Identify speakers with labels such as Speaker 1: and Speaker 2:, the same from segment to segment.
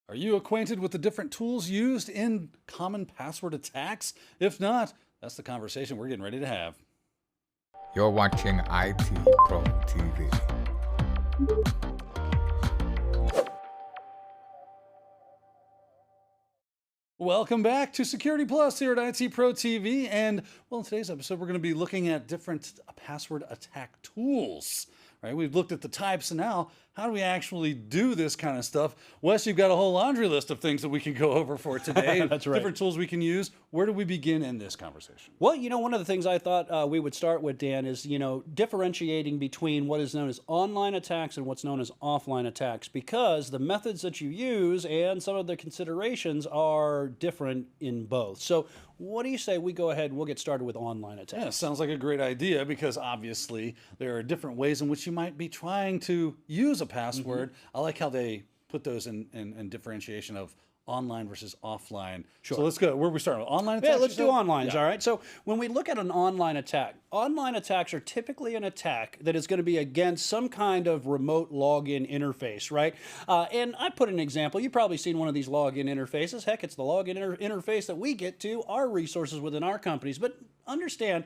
Speaker 1: Are you acquainted with the different tools used in common password attacks? If not, that's the conversation we're getting ready to have.
Speaker 2: You're watching IT Pro TV.
Speaker 1: Welcome back to Security Plus here at IT Pro TV. And well, in today's episode, we're going to be looking at different password attack tools. Right? We've looked at the types, and now how do we actually do this kind of stuff? Wes, you've got a whole laundry list of things that we can go over for today.
Speaker 3: That's right.
Speaker 1: Different tools we can use. Where do we begin in this conversation?
Speaker 3: Well, one of the things I thought we would start with, Dan, is, differentiating between what is known as online attacks and what's known as offline attacks, because the methods that you use and some of the considerations are different in both. So what do you say we go ahead and we'll get started with online attacks?
Speaker 1: Yeah, sounds like a great idea, because obviously there are different ways in which you might be trying to use a password. I like how they put those in differentiation of online versus offline.
Speaker 3: Sure.
Speaker 1: So let's go. Where are we starting? Online attacks?
Speaker 3: Yeah, let's do online.
Speaker 1: Yeah.
Speaker 3: All right. So when we look at an online attacks are typically an attack that is going to be against some kind of remote login interface, right? And I put an example. You've probably seen one of these login interfaces. Heck, it's the login interface that we get to our resources within our companies. But understand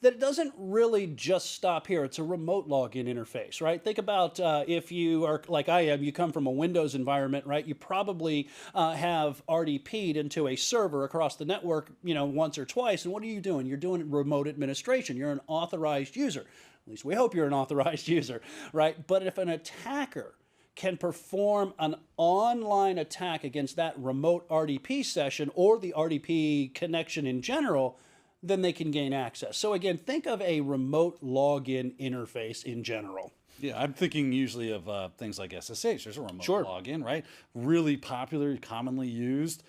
Speaker 3: that it doesn't really just stop here. It's a remote login interface, right? Think about if you are like I am, you come from a Windows environment, right? You probably have RDP'd into a server across the network, once or twice. And what are you doing? You're doing remote administration. You're an authorized user. At least we hope you're an authorized user, right? But if an attacker can perform an online attack against that remote RDP session or the RDP connection in general, then they can gain access. So again, think of a remote login interface in general.
Speaker 1: Yeah, I'm thinking usually of things like SSH. There's a remote
Speaker 3: Sure.
Speaker 1: login, right? Really popular, commonly used.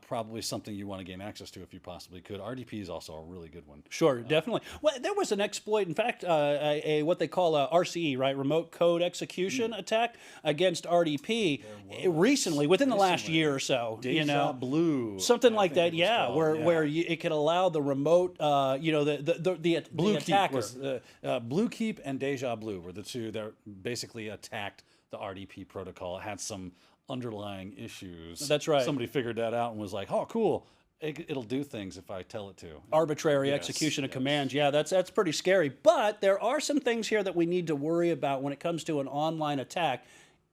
Speaker 1: Probably something you want to gain access to if you possibly could. RDP is also a really good one.
Speaker 3: Sure, definitely. Well, there was an exploit, in fact, what they call a RCE, right? Remote code execution attack against RDP recently, within the last year or so.
Speaker 1: Deja Blue.
Speaker 3: Something
Speaker 1: I
Speaker 3: like
Speaker 1: think
Speaker 3: that,
Speaker 1: it was
Speaker 3: yeah,
Speaker 1: called.
Speaker 3: where it could allow the remote, the
Speaker 1: Blue
Speaker 3: attacker.
Speaker 1: was Blue Keep and Deja Blue were the two that basically attacked the RDP protocol. It had some underlying issues.
Speaker 3: That's right.
Speaker 1: Somebody figured that out and was like, "Oh, cool! It'll do things if I tell it to."
Speaker 3: Arbitrary
Speaker 1: Yes,
Speaker 3: execution of
Speaker 1: yes.
Speaker 3: commands. Yeah, that's pretty scary. But there are some things here that we need to worry about when it comes to an online attack.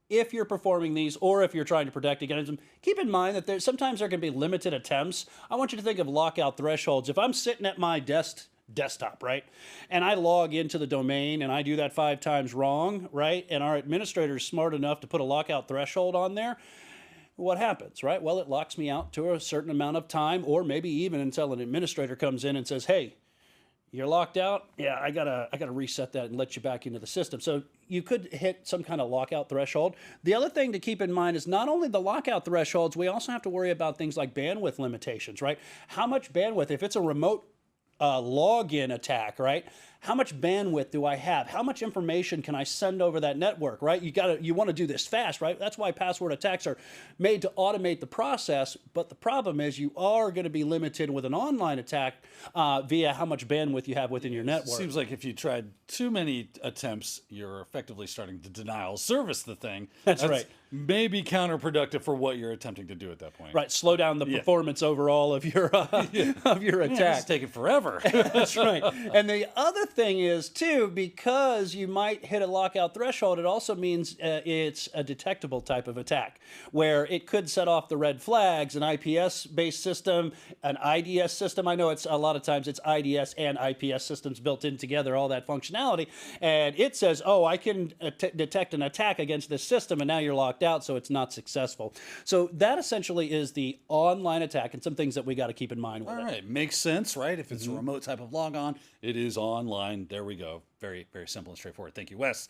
Speaker 3: If you're performing these, or if you're trying to protect against them, keep in mind that sometimes there can be limited attempts. I want you to think of lockout thresholds. If I'm sitting at my desktop, right, and I log into the domain and I do that 5 times wrong, right, and our administrator is smart enough to put a lockout threshold on there, what happens, right? Well, it locks me out to a certain amount of time, or maybe even until an administrator comes in and says, "Hey, you're locked out. Yeah, I gotta reset that and let you back into the system." So you could hit some kind of lockout threshold. The other thing to keep in mind is not only the lockout thresholds, we also have to worry about things like bandwidth limitations, right? How much bandwidth, if it's a remote login attack, right? How much bandwidth do I have? How much information can I send over that network, right? You want to do this fast, right? That's why password attacks are made to automate the process. But the problem is you are going to be limited with an online attack via how much bandwidth you have within your network.
Speaker 1: Seems like if you tried too many attempts, you're effectively starting to denial service the thing.
Speaker 3: That's right.
Speaker 1: Maybe counterproductive for what you're attempting to do at that point.
Speaker 3: Right, slow down the performance overall of your of your
Speaker 1: Yeah,
Speaker 3: attack.
Speaker 1: it's taking forever.
Speaker 3: That's right. And the other thing is, too, because you might hit a lockout threshold, it also means it's a detectable type of attack, where it could set off the red flags, an IPS-based system, an IDS system. I know it's a lot of times it's IDS and IPS systems built in together, all that functionality. And it says, oh, I can detect an attack against this system, and now you're locked out, so it's not successful. So that essentially is the online attack, and some things that we got to keep in mind with
Speaker 1: All
Speaker 3: it.
Speaker 1: right, makes sense, right? If it's a remote type of logon, it is online. There we go. Very, very simple and straightforward. Thank you, Wes.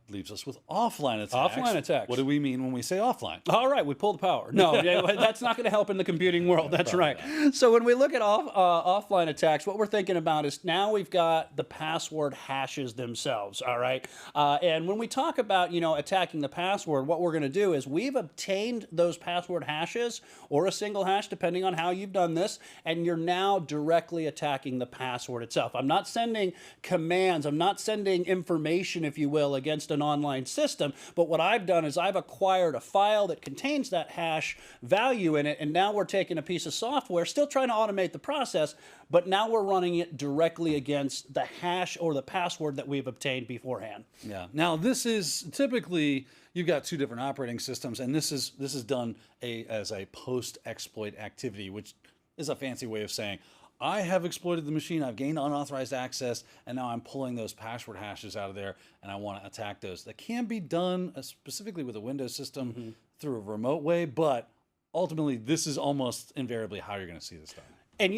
Speaker 1: Leaves us with offline attacks.
Speaker 3: Offline attacks.
Speaker 1: What do we mean when we say offline?
Speaker 3: All right, we pull the power. No, that's not going to help in the computing world. That's right. So when we look at offline attacks, what we're thinking about is now we've got the password hashes themselves, all right? And when we talk about, attacking the password, what we're going to do is we've obtained those password hashes or a single hash, depending on how you've done this, and you're now directly attacking the password itself. I'm not sending commands. I'm not sending information, if you will, against an online system. But what I've done is I've acquired a file that contains that hash value in it, and now we're taking a piece of software, still trying to automate the process, but now we're running it directly against the hash or the password that we've obtained beforehand.
Speaker 1: Yeah. Now this is typically you've got two different operating systems, and this is done as a post-exploit activity, which is a fancy way of saying I have exploited the machine, I've gained unauthorized access, and now I'm pulling those password hashes out of there, and I want to attack those. That can be done specifically with a Windows system through a remote way, but ultimately this is almost invariably how you're going to see this done.
Speaker 3: And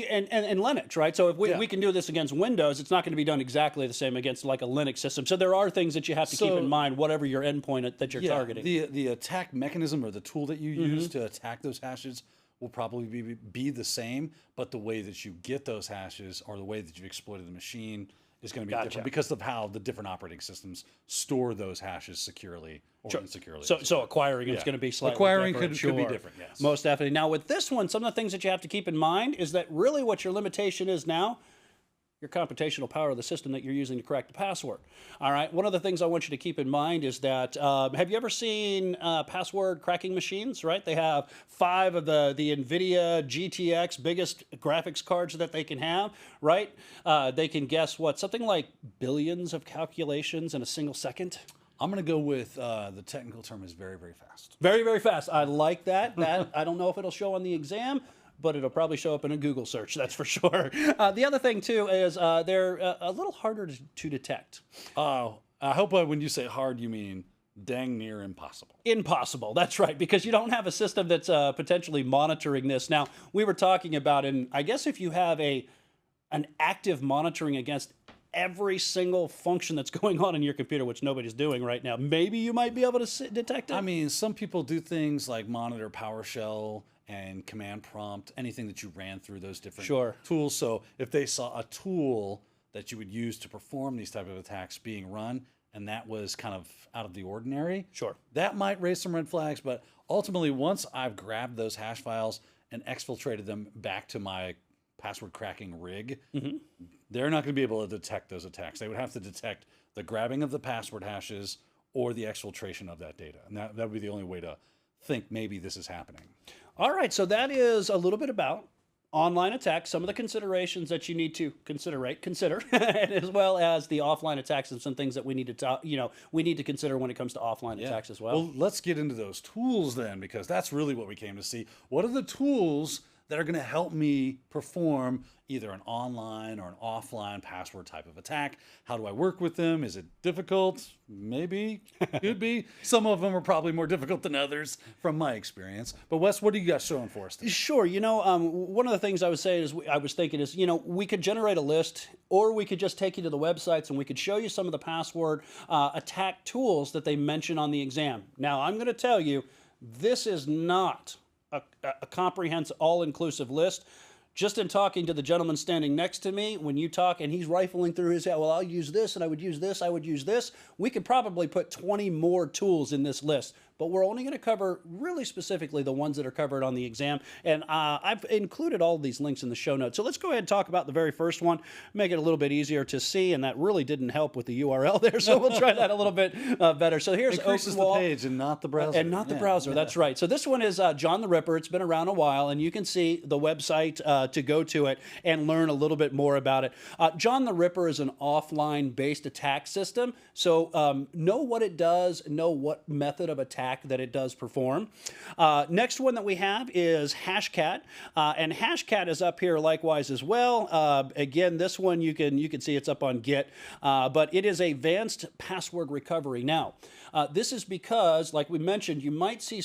Speaker 3: Linux, right? So if we can do this against Windows, it's not going to be done exactly the same against like a Linux system. So there are things that you have to keep in mind, whatever your endpoint that you're targeting.
Speaker 1: The attack mechanism or the tool that you use to attack those hashes will probably be the same, but the way that you get those hashes or the way that you've exploited the machine is going to be different because of how the different operating systems store those hashes securely or insecurely.
Speaker 3: So acquiring it's going to be slightly different.
Speaker 1: Could be different, yes.
Speaker 3: Most definitely. Now with this one, some of the things that you have to keep in mind is that really what your limitation is now, your computational power of the system that you're using to crack the password. All right. One of the things I want you to keep in mind is that have you ever seen password cracking machines? Right. They have 5 of the NVIDIA GTX biggest graphics cards that they can have. Right. They can guess what, something like billions of calculations in a single second.
Speaker 1: I'm going to go with the technical term is very, very fast.
Speaker 3: Very, very fast. I like that. I don't know if it'll show on the exam, but it'll probably show up in a Google search, that's for sure. The other thing, too, is they're a little harder to detect.
Speaker 1: Oh, I hope when you say hard, you mean dang near impossible.
Speaker 3: Impossible, that's right, because you don't have a system that's potentially monitoring this. Now, we were talking about, and I guess if you have an active monitoring against every single function that's going on in your computer, which nobody's doing right now, maybe you might be able to detect it.
Speaker 1: I mean, some people do things like monitor PowerShell and command prompt, anything that you ran through those different tools. So if they saw a tool that you would use to perform these type of attacks being run, and that was kind of out of the ordinary, that might raise some red flags. But ultimately, once I've grabbed those hash files and exfiltrated them back to my password cracking rig, they're not going to be able to detect those attacks. They would have to detect the grabbing of the password hashes or the exfiltration of that data. And that would be the only way to think maybe this is happening.
Speaker 3: All right, so that is a little bit about online attacks, some of the considerations that you need to consider, as well as the offline attacks and some things that we need to we need to consider when it comes to offline attacks as well.
Speaker 1: Well, let's get into those tools then, because that's really what we came to see. What are the tools that are going to help me perform either an online or an offline password type of attack? How do I work with them? Is it difficult? Maybe. Could be. Some of them are probably more difficult than others from my experience. But Wes, what are you guys showing for us today?
Speaker 3: Sure. One of the things I was saying is I was thinking we could generate a list, or we could just take you to the websites and we could show you some of the password attack tools that they mention on the exam. Now, I'm going to tell you, this is not a comprehensive, all-inclusive list. Just in talking to the gentleman standing next to me, when you talk and he's rifling through his head, well, I'll use this, and I would use this, I would use this, we could probably put 20 more tools in this list. But we're only going to cover really specifically the ones that are covered on the exam. And I've included all of these links in the show notes. So let's go ahead and talk about the very first one, make it a little bit easier to see. And that really didn't help with the URL there. So we'll try that a little bit better. So here's
Speaker 1: Increases the page and not the browser.
Speaker 3: And not the browser, that's right. So this one is John the Ripper. It's been around a while, and you can see the website to go to it and learn a little bit more about it. John the Ripper is an offline-based attack system. So know what it does, know what method of attack that it does perform. Next one that we have is Hashcat, and Hashcat is up here likewise as well. Again, this one you can see it's up on Git, but it is advanced password recovery. Now, this is because, like we mentioned, you might see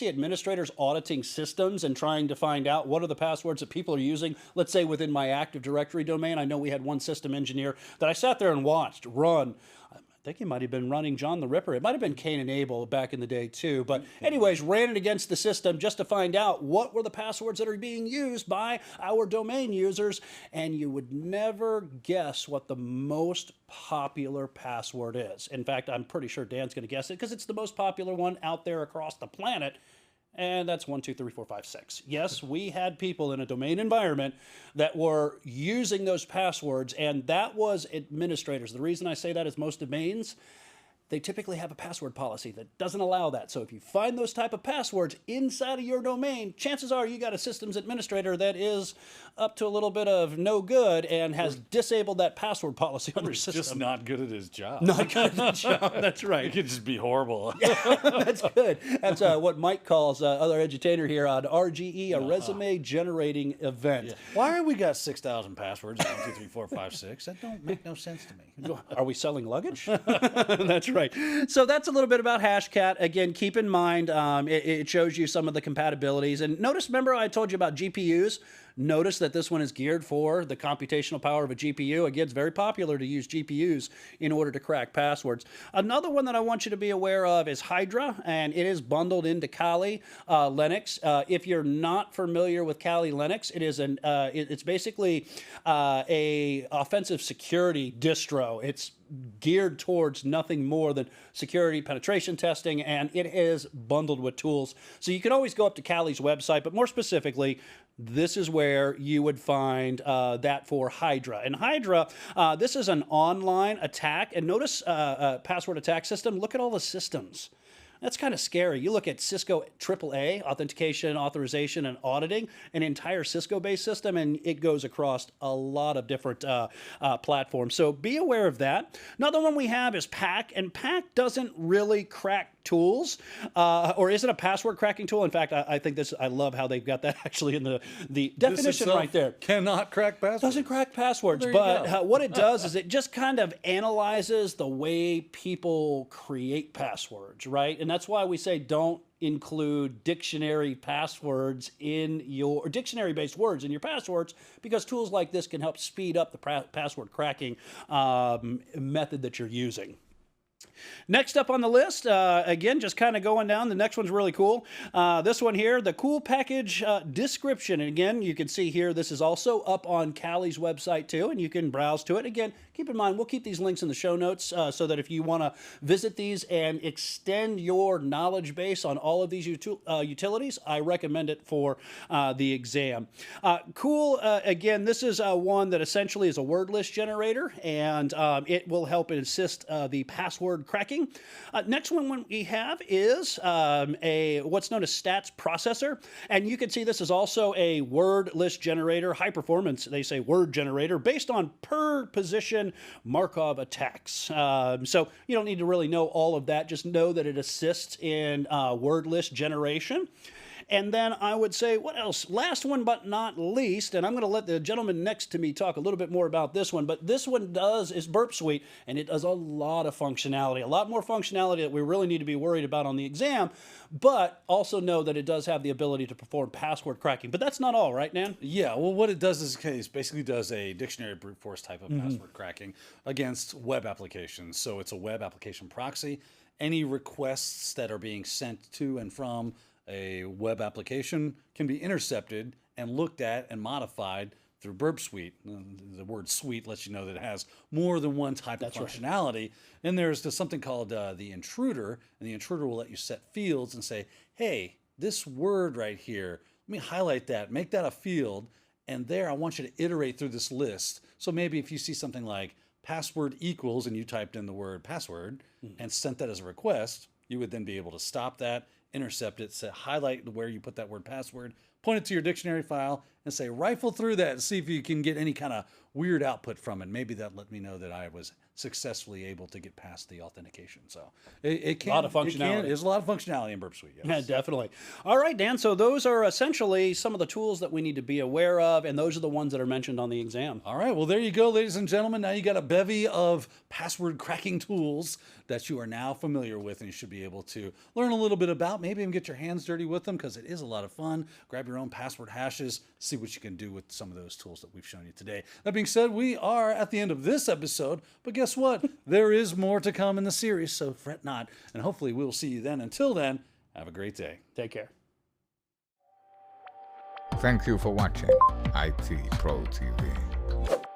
Speaker 3: administrators auditing systems and trying to find out what are the passwords that people are using. Let's say within my Active Directory domain, I know we had one system engineer that I sat there and watched run. I think he might have been running John the Ripper. It might have been Cain and Abel back in the day too. But anyways, ran it against the system just to find out what were the passwords that are being used by our domain users. And you would never guess what the most popular password is. In fact, I'm pretty sure Dan's going to guess it because it's the most popular one out there across the planet. and that's 1, 2, 3, 4, 5, 6. Yes, we had people in a domain environment that were using those passwords, and that was administrators. The reason I say that is most domains, they typically have a password policy that doesn't allow that. So if you find those type of passwords inside of your domain, chances are you got a systems administrator that is up to a little bit of no good and has disabled that password policy on their system.
Speaker 1: Just not good at his job.
Speaker 3: Not good at his job. That's right.
Speaker 1: It could just be horrible.
Speaker 3: That's good. That's what Mike calls, other edutainer here on RGE, a resume generating event.
Speaker 1: Yeah. Why we got 6,000 passwords? 1, 2, 3, 4, 5, 6. That don't make no sense to me.
Speaker 3: Are we selling luggage? That's right. So that's a little bit about Hashcat. Again, keep in mind, it shows you some of the compatibilities. And notice, remember I told you about GPUs? Notice that this one is geared for the computational power of a GPU. Again, it's very popular to use GPUs in order to crack passwords. Another one that I want you to be aware of is Hydra, and it is bundled into Kali Linux. If you're not familiar with Kali Linux, it is it's basically a offensive security distro. It's geared towards nothing more than security penetration testing, and it is bundled with tools. So you can always go up to Kali's website, but more specifically, this is where you would find that for Hydra. And Hydra, this is an online attack. And notice password attack system. Look at all the systems. That's kind of scary. You look at Cisco AAA, authentication, authorization, and auditing, an entire Cisco-based system, and it goes across a lot of different platforms. So be aware of that. Another one we have is PAC, and PAC doesn't really crack tools, or is it a password cracking tool? In fact, I think this, I love how they've got that actually in the definition right there.
Speaker 1: Cannot crack passwords.
Speaker 3: Doesn't crack passwords, but what it does is it just kind of analyzes the way people create passwords, right? And that's why we say don't include dictionary passwords in your, or dictionary-based words in your passwords, because tools like this can help speed up the password cracking method that you're using. Next up on the list, again, just kind of going down, the next one's really cool. This one here, the cool package description. And again, you can see here, this is also up on Kali's website too, and you can browse to it. Again, keep in mind, we'll keep these links in the show notes so that if you want to visit these and extend your knowledge base on all of these utilities, I recommend it for the exam. Cool, again, this is one that essentially is a word list generator, and it will help assist the password cracking. Next one we have is what's known as stats processor, and you can see this is also a word list generator, high performance, they say, word generator based on per position Markov attacks. So you don't need to really know all of that, just know that it assists in word list generation. And then I would say, what else? Last one but not least, and I'm going to let the gentleman next to me talk a little bit more about this one, but this one is Burp Suite, and it does a lot of functionality, a lot more functionality that we really need to be worried about on the exam, but also know that it does have the ability to perform password cracking. But that's not all, right, Nan?
Speaker 1: Yeah, well, what it does is it basically does a dictionary brute force type of password cracking against web applications. So it's a web application proxy. Any requests that are being sent to and from a web application can be intercepted and looked at and modified through Burp Suite. The word suite lets you know that it has more than one type of functionality. Right. And there's something called the intruder, and the intruder will let you set fields and say, hey, this word right here, let me highlight that, make that a field, and there I want you to iterate through this list. So maybe if you see something like password equals, and you typed in the word password and sent that as a request, you would then be able to stop that, intercept it, say, highlight where you put that word password, point it to your dictionary file, and say, rifle through that and see if you can get any kind of weird output from it. Maybe that let me know that I was successfully able to get past the authentication. So it can,
Speaker 3: a lot of functionality.
Speaker 1: There's a lot of functionality in Burp Suite. Yes.
Speaker 3: Yeah, definitely. All right, Dan. So those are essentially some of the tools that we need to be aware of, and those are the ones that are mentioned on the exam.
Speaker 1: All right. Well, there you go, ladies and gentlemen. Now you got a bevy of password cracking tools that you are now familiar with, and you should be able to learn a little bit about. Maybe even get your hands dirty with them, because it is a lot of fun. Grab your own password hashes, see what you can do with some of those tools that we've shown you today. That being said, we are at the end of this episode, but guess what? There is more to come in the series, so fret not, and hopefully we'll see you then. Until then, have a great day.
Speaker 3: Take care.
Speaker 2: Thank you for watching IT Pro TV.